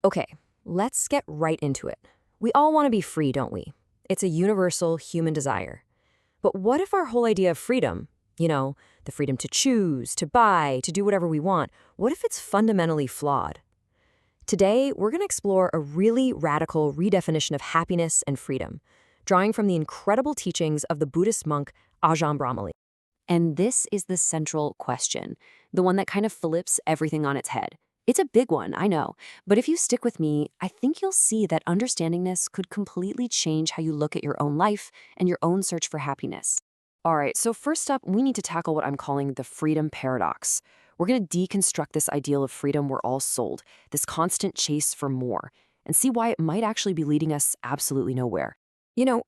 Okay, let's get right into it. We all want to be free, don't we? It's a universal human desire. But what if our whole idea of freedom, the freedom to choose, to buy, to do whatever we want, what if it's fundamentally flawed? Today, we're going to explore a really radical redefinition of happiness and freedom, drawing from the incredible teachings of the Buddhist monk Ajahn Brahmali. And this is the central question, the one that kind of flips everything on its head. It's a big one, I know, but if you stick with me, I think you'll see that understanding this could completely change how you look at your own life and your own search for happiness. All right, so first up, we need to tackle what I'm calling the freedom paradox. We're going to deconstruct this ideal of freedom we're all sold, this constant chase for more, and see why it might actually be leading us absolutely nowhere.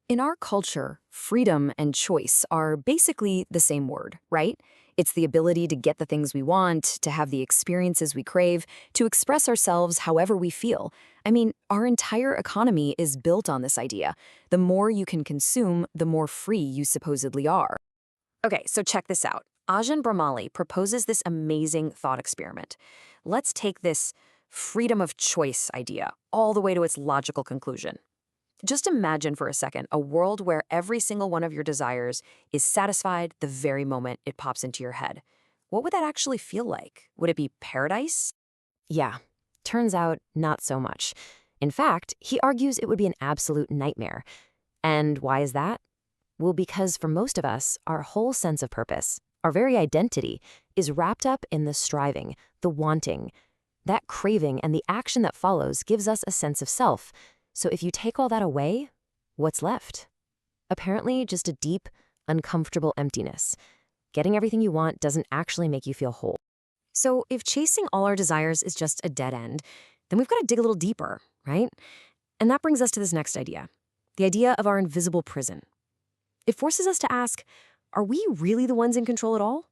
In our culture, freedom and choice are basically the same word, right? It's the ability to get the things we want, to have the experiences we crave, to express ourselves however we feel. I mean, our entire economy is built on this idea. The more you can consume, the more free you supposedly are. Okay, so check this out. Ajahn Brahmali proposes this amazing thought experiment. Let's take this freedom of choice idea all the way to its logical conclusion. Just imagine for a second a world where every single one of your desires is satisfied the very moment it pops into your head. What would that actually feel like? Would it be paradise? Yeah, turns out not so much. In fact, he argues it would be an absolute nightmare. And why is that? Well, because for most of us, our whole sense of purpose, our very identity, is wrapped up in the striving, the wanting. That craving and the action that follows gives us a sense of self. So if you take all that away, what's left? Apparently just a deep, uncomfortable emptiness. Getting everything you want doesn't actually make you feel whole. So if chasing all our desires is just a dead end, then we've got to dig a little deeper, right? And that brings us to this next idea, the idea of our invisible prison. It forces us to ask, are we really the ones in control at all?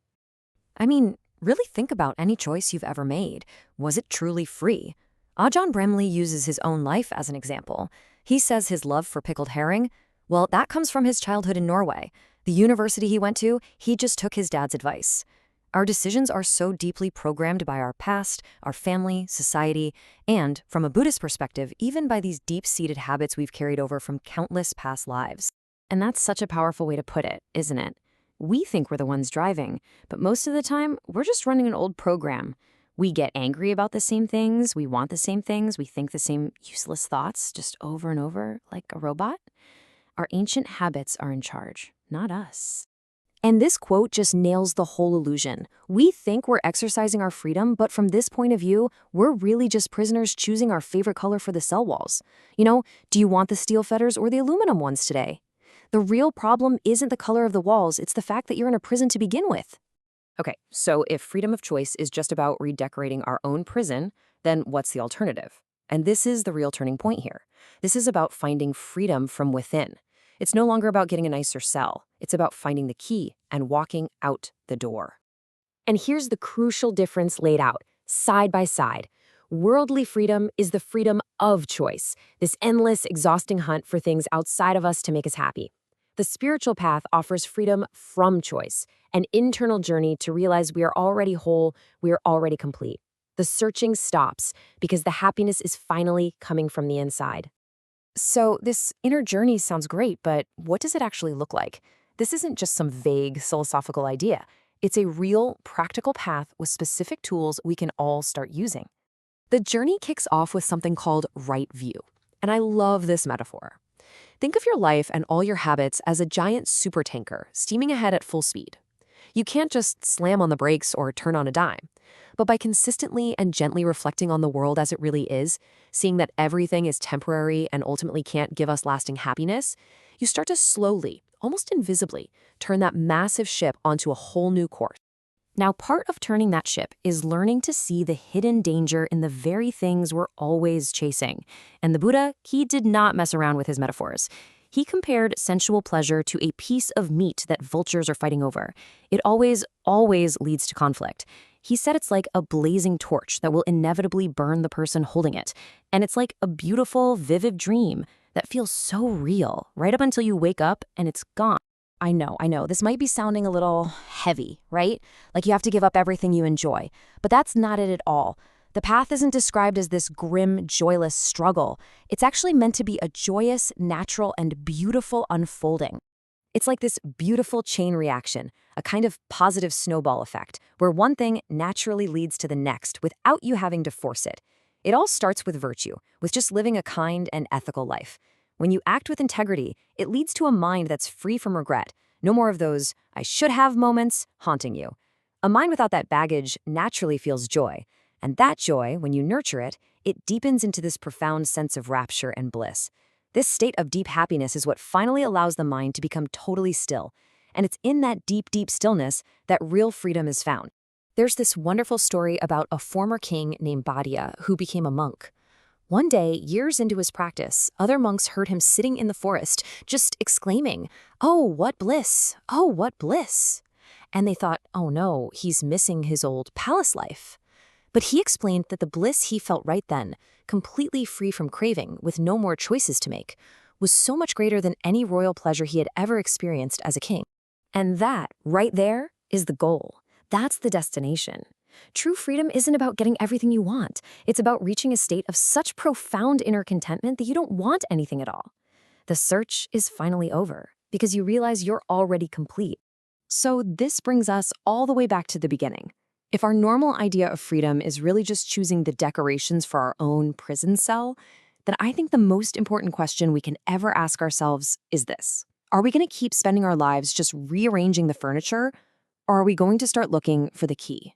I mean, really think about any choice you've ever made. Was it truly free? Ajahn Brahmali uses his own life as an example. He says his love for pickled herring, well, that comes from his childhood in Norway. The university he went to, he just took his dad's advice. Our decisions are so deeply programmed by our past, our family, society, and, from a Buddhist perspective, even by these deep-seated habits we've carried over from countless past lives. And that's such a powerful way to put it, isn't it? We think we're the ones driving, but most of the time, we're just running an old program. We get angry about the same things, we want the same things, we think the same useless thoughts just over and over like a robot. Our ancient habits are in charge, not us. And this quote just nails the whole illusion. We think we're exercising our freedom, but from this point of view, we're really just prisoners choosing our favorite color for the cell walls. Do you want the steel fetters or the aluminum ones today? The real problem isn't the color of the walls, it's the fact that you're in a prison to begin with. Okay, so if freedom of choice is just about redecorating our own prison, then what's the alternative? And this is the real turning point here. This is about finding freedom from within. It's no longer about getting a nicer cell. It's about finding the key and walking out the door. And here's the crucial difference laid out, side by side. Worldly freedom is the freedom of choice, this endless, exhausting hunt for things outside of us to make us happy. The spiritual path offers freedom from choice, an internal journey to realize we are already whole, we are already complete. The searching stops because the happiness is finally coming from the inside. So this inner journey sounds great, but what does it actually look like? This isn't just some vague philosophical idea. It's a real, practical path with specific tools we can all start using. The journey kicks off with something called right view. And I love this metaphor. Think of your life and all your habits as a giant supertanker steaming ahead at full speed. You can't just slam on the brakes or turn on a dime. But by consistently and gently reflecting on the world as it really is, seeing that everything is temporary and ultimately can't give us lasting happiness, you start to slowly, almost invisibly, turn that massive ship onto a whole new course. Now, part of turning that ship is learning to see the hidden danger in the very things we're always chasing. And the Buddha, he did not mess around with his metaphors. He compared sensual pleasure to a piece of meat that vultures are fighting over. It always leads to conflict. He said it's like a blazing torch that will inevitably burn the person holding it. And it's like a beautiful, vivid dream that feels so real, right up until you wake up and it's gone. I know. This might be sounding a little heavy, right? Like you have to give up everything you enjoy. But that's not it at all. The path isn't described as this grim, joyless struggle. It's actually meant to be a joyous, natural, and beautiful unfolding. It's like this beautiful chain reaction, a kind of positive snowball effect, where one thing naturally leads to the next without you having to force it. It all starts with virtue, with just living a kind and ethical life. When you act with integrity, it leads to a mind that's free from regret. No more of those "I should have" moments haunting you. A mind without that baggage naturally feels joy. And that joy, when you nurture it, it deepens into this profound sense of rapture and bliss. This state of deep happiness is what finally allows the mind to become totally still. And it's in that deep, deep stillness that real freedom is found. There's this wonderful story about a former king named Badia who became a monk. One day, years into his practice, other monks heard him sitting in the forest, just exclaiming, "Oh, what bliss! Oh, what bliss!" And they thought, oh no, he's missing his old palace life. But he explained that the bliss he felt right then, completely free from craving, with no more choices to make, was so much greater than any royal pleasure he had ever experienced as a king. And that, right there, is the goal. That's the destination. True freedom isn't about getting everything you want. It's about reaching a state of such profound inner contentment that you don't want anything at all. The search is finally over, because you realize you're already complete. So this brings us all the way back to the beginning. If our normal idea of freedom is really just choosing the decorations for our own prison cell, then I think the most important question we can ever ask ourselves is this. Are we going to keep spending our lives just rearranging the furniture, or are we going to start looking for the key?